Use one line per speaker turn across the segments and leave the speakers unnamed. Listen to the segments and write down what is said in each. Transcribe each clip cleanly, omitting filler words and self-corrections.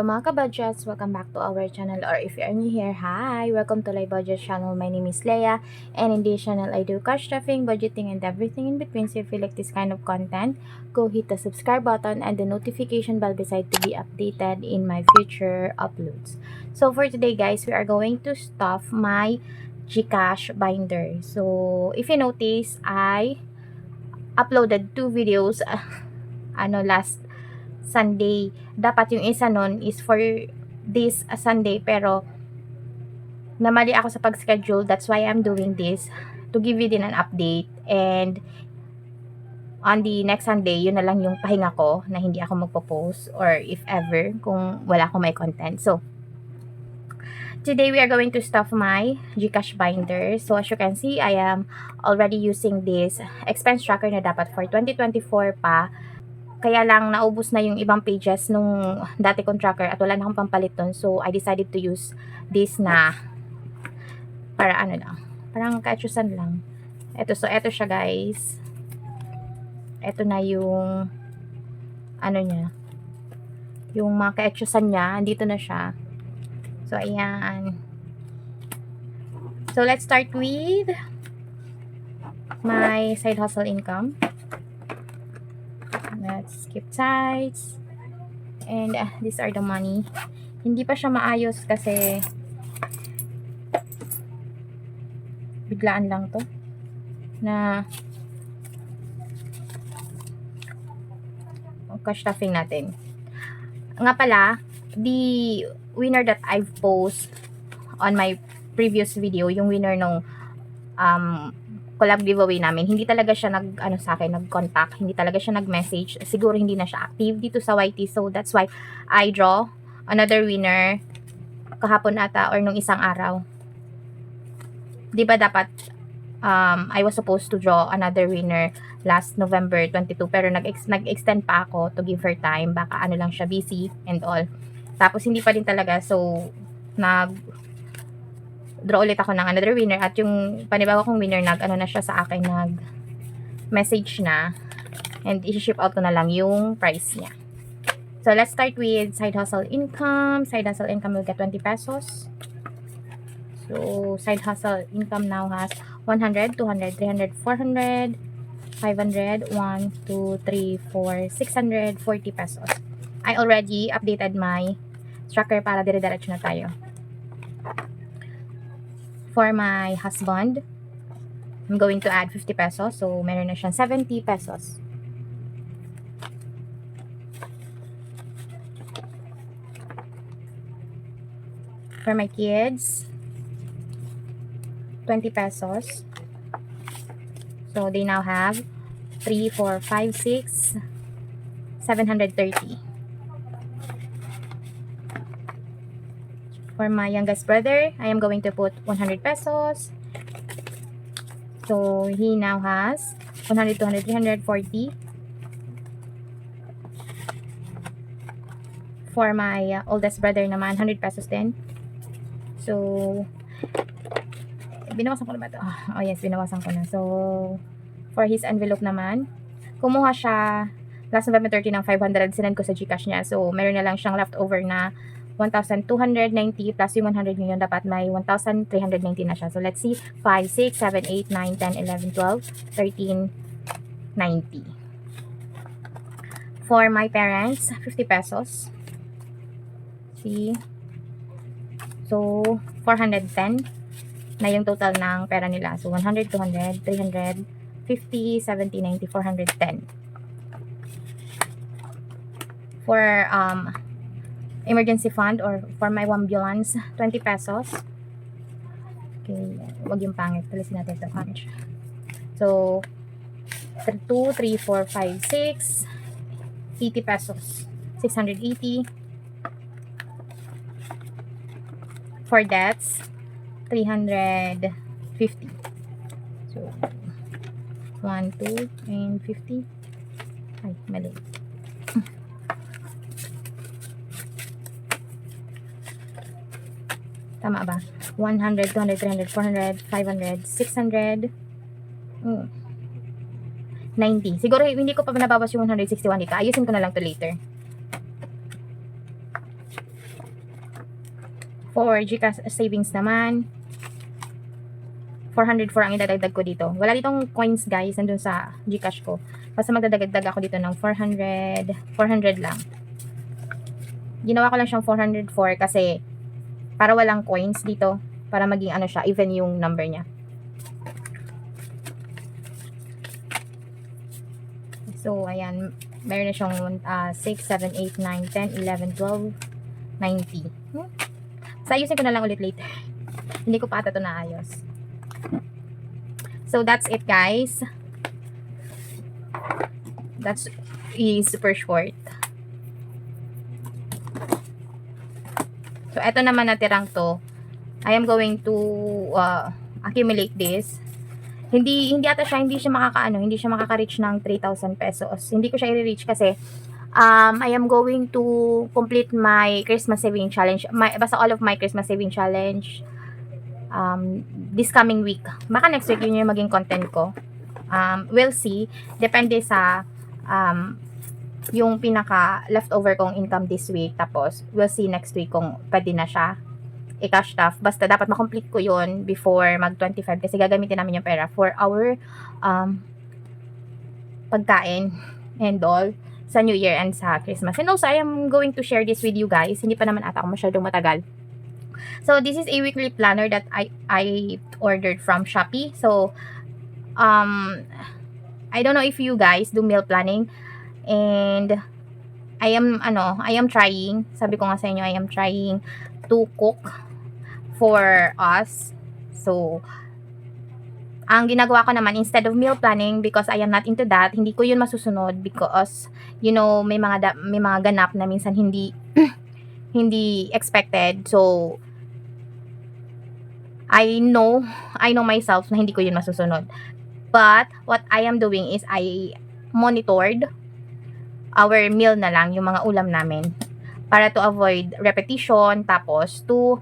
Hello mga kabudgets! Welcome back to our channel, or if you are new here, hi! Welcome to Live Budget channel. My name is Leia, and in this channel I do cash stuffing, budgeting, and everything in between. So if you like this kind of content, go hit the subscribe button and the notification bell beside to be updated in my future uploads. So for today guys, we are going to stuff my Gcash binder. So if you notice, I uploaded 2 videos last Sunday. Dapat yung isa nun is for this Sunday, pero namali ako sa pag-schedule. That's why I'm doing this, to give you din an update. And on the next Sunday, yun na lang yung pahinga ko, na hindi ako magpo-post, or if ever, kung wala akong may content. So today we are going to stuff my Gcash binder. So as you can see, I am already using this expense tracker na dapat for 2024 pa. Kaya lang naubos na yung ibang pages nung dati kong tracker at wala na akong pampalit doon. So I decided to use this na para parang kaatsusan lang. So eto siya guys. Eto na yung niya. Yung mga kaatsusan niya, andito na siya. So ayan. So let's start with my side hustle income. Let's skip sides. And these are the money. Hindi pa siya maayos kasi biglaan lang to na cash stuffing natin. Nga pala, the winner that I've post on my previous video, yung winner nung collab giveaway namin, hindi talaga siya sa akin, nag-contact, hindi talaga siya nag-message. Siguro hindi na siya active dito sa YT. So that's why I draw another winner kahapon ata or nung isang araw. 'Di ba dapat I was supposed to draw another winner last November 22, pero nag-extend pa ako to give her time. Baka lang siya, busy and all. Tapos hindi pa din talaga. So draw ulit ako ng another winner, at yung panibago kong winner na siya sa akin, nag-message na, and i-ship out ko na lang yung price niya. So let's start with side hustle income. Side hustle income will get 20 pesos. So side hustle income now has 100, 200, 300, 400, 500, 1, 2, 3, 4, 640 pesos. I already updated my tracker para dire-diretso na tayo. For my husband, I'm going to add 50 pesos. So, meron na siyang 70 pesos. For my kids, 20 pesos. So, they now have 3, 4, 5, 6, 730. For my youngest brother, I am going to put 100 pesos. So, he now has 100, 200, 340. For my oldest brother naman, 100 pesos din. So, binawasan ko na ba ito? Oh yes, binawasan ko na. So, for his envelope naman, kumuha siya last November 30 ng 500, sinend ko sa Gcash niya. So, meron na lang siyang leftover na 1,290 plus yung 100 million, dapat may 1,390 na siya. So, let's see. 5, 6, 7, 8, 9, 10, 11, 12, 13, 90. For my parents, 50 pesos. See? So, 410 na yung total ng pera nila. So, 100, 200, 300, 50, 70, 90, 410. For, emergency fund or for my ambulance, 20 pesos. Okay, wag yung pangit. Tulisin natin ito. So, 2, 3, 4, 5, 6, 80 pesos. 680. For debts, 350. So, 1, 2, and 50. Ay, mali. Tama ba? 100, 200, 300, 400, 500, 600, 90. Siguro hindi ko pa nabawas yung 161 dito. Ayusin ko na lang to later. For GCash savings naman, 404 ang idadagdag ko dito. Wala ditong coins guys, nandun sa GCash ko. Basta magdadagdag ako dito ng 400 lang. Ginawa ko lang siyang 404 kasi para walang coins dito. Para maging ano siya, even yung number niya. So, ayan. Meron na siyang 6, 7, 8, 9, 10, 11, 12, 90. So, ayusin ko na lang ulit later. Hindi ko pa ata ito naayos. So, that's it guys. That's super short. So, eto naman natirang to. I am going to accumulate this. Hindi siya makaka-reach ng 3,000 pesos. Hindi ko siya i-reach kasi I am going to complete my Christmas saving challenge. Basta all of my Christmas saving challenge this coming week. Baka next week yun yung maging content ko. We'll see. Depende sa yung pinaka leftover kong income this week. Tapos, we'll see next week kung pwede na siya i-cash stuff. Basta dapat makomplete ko yun before mag-25 kasi gagamitin namin yung pera for our pagkain and all sa New Year and sa Christmas. And also, I am going to share this with you guys. Hindi pa naman ata ako masyadong matagal. So, this is a weekly planner that I ordered from Shopee. So, I don't know if you guys do meal planning. And I am trying, sabi ko nga sa inyo, I am trying to cook for us. So, ang ginagawa ko naman, instead of meal planning, because I am not into that, hindi ko yun masusunod because, you know, may mga ganap na minsan hindi, hindi expected. So, I know myself na hindi ko yun masusunod. But, what I am doing is, I monitored our meal na lang, yung mga ulam namin, para to avoid repetition, tapos to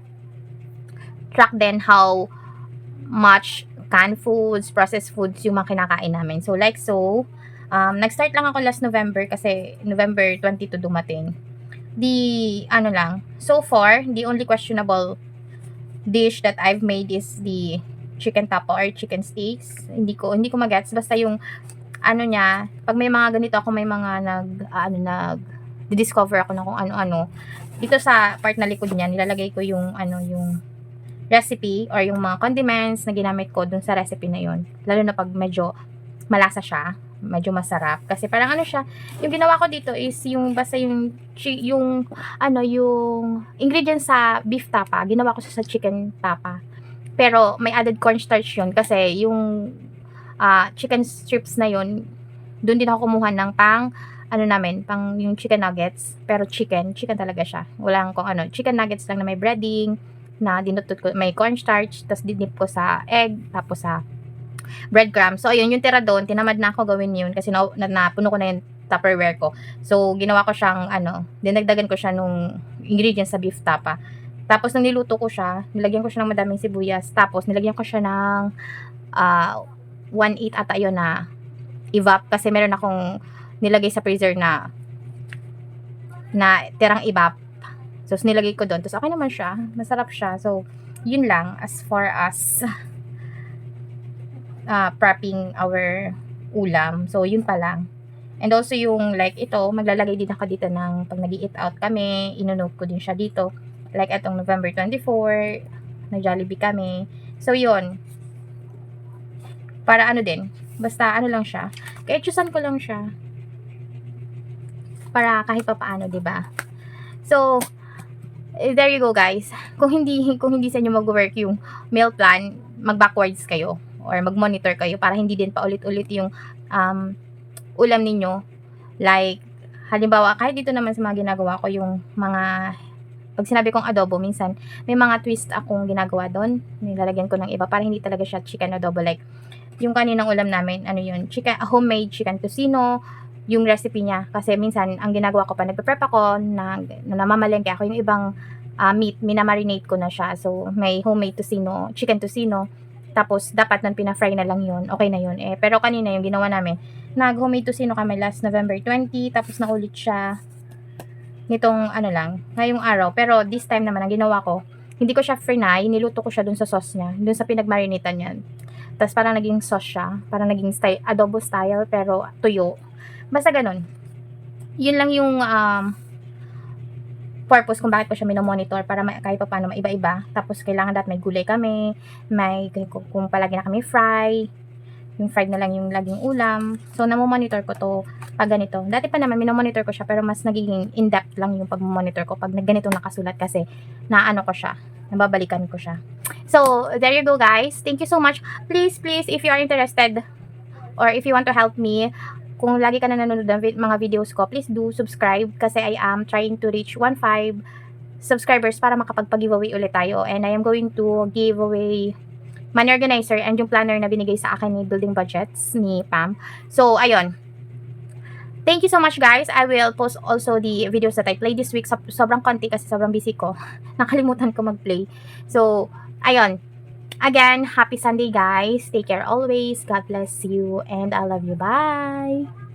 track din how much canned foods, processed foods yung mga kinakain namin. So, nag-start lang ako last November kasi November 22 dumating. So far, the only questionable dish that I've made is the chicken tapa or chicken steaks. Hindi ko magets. Basta yung niya, pag may mga ganito ako, may mga discover ako ng kung ano-ano. Dito sa part na likod niya, nilalagay ko yung yung recipe or yung mga condiments na ginamit ko dun sa recipe na yun. Lalo na pag medyo malasa siya, medyo masarap. Kasi parang siya, yung ginawa ko dito is yung basta yung ingredients sa beef tapa, ginawa ko sa chicken tapa. Pero may added cornstarch yun kasi yung chicken strips na yun, doon din ako kumuha ng pang yung chicken nuggets, pero chicken talaga siya. Walang chicken nuggets lang na may breading, na dinutot ko, may cornstarch, tapos dinip ko sa egg, tapos sa breadcrumbs. So, ayun, yung tira doon, tinamad na ako gawin yun kasi napuno ko na yung Tupperware ko. So, ginawa ko siyang, dinagdagan ko siya nung ingredients sa beef tapa. Tapos, nung niluto ko siya, nilagyan ko siya ng madaming sibuyas. Tapos, nilagyan ko siya ng 1/8 ata yun na evap. Kasi meron akong nilagay sa freezer na tirang evap. So, nilagay ko doon. Tapos, okay naman siya. Masarap siya. So, yun lang as far as prepping our ulam. So, yun pa lang. And also, yung ito, maglalagay din ako dito ng pag nag-eat out kami. Inonote ko din siya dito. Like, itong November 24, nag-Jollibee kami. So, yun. Para din. Basta, lang siya. Kaya, chusan ko lang siya. Para kahit pa paano, diba? So, there you go guys. Kung hindi sa inyo mag-work yung meal plan, mag-backwards kayo or mag-monitor kayo para hindi din pa ulit-ulit yung ulam ninyo. Like, halimbawa, kahit dito naman sa mga ginagawa ko, yung mga, pag sinabi kong adobo, minsan, may mga twist akong ginagawa doon. Nilalagyan ko ng iba para hindi talaga siya chicken adobo. Like, yung kaninang ulam namin, homemade chicken tocino, yung recipe niya. Kasi minsan, ang ginagawa ko pa, nagpe-prep ako, namamalengke ako, yung ibang meat, minamarinate ko na siya. So, may homemade tocino, chicken tocino. Tapos, dapat nang pina-fry na lang yun. Okay na yun. Pero kanina, yung ginawa namin, nag-homemade tocino kami last November 20. Tapos, naulit siya nitong ngayong araw. Pero, this time naman, ang ginawa ko, Hindi ko siya frinay, niluto ko siya dun sa sauce niya, dun sa pinagmarinitan niyan. Tapos parang naging sauce siya, parang naging adobo style pero tuyo. Basta ganun. Yun lang yung purpose kung bakit ko siya minomonitor para kahit pa paano maiba-iba. Tapos kailangan may gulay kami, may kung palagi na kami fry, yung fried na lang yung laging ulam. So namomonitor ko to pag ganito. Dati pa naman minomonitor ko siya pero mas nagiging in-depth lang yung pag-monitor ko pag ganito nakasulat kasi naano ko siya, nababalikan ko siya. So there you go guys. Thank you so much. Please if you are interested or if you want to help me, kung lagi ka na nanonood ng mga videos ko, please do subscribe kasi I am trying to reach 1.5 subscribers para makapagpag-giveaway ulit tayo. And I am going to give away money organizer and yung planner na binigay sa akin ni Building Budgets ni Pam. So, ayun. Thank you so much guys. I will post also the videos that I play this week. Sobrang konti kasi sobrang busy ko. Nakalimutan ko mag-play. So, ayun. Again, happy Sunday guys. Take care always. God bless you and I love you. Bye!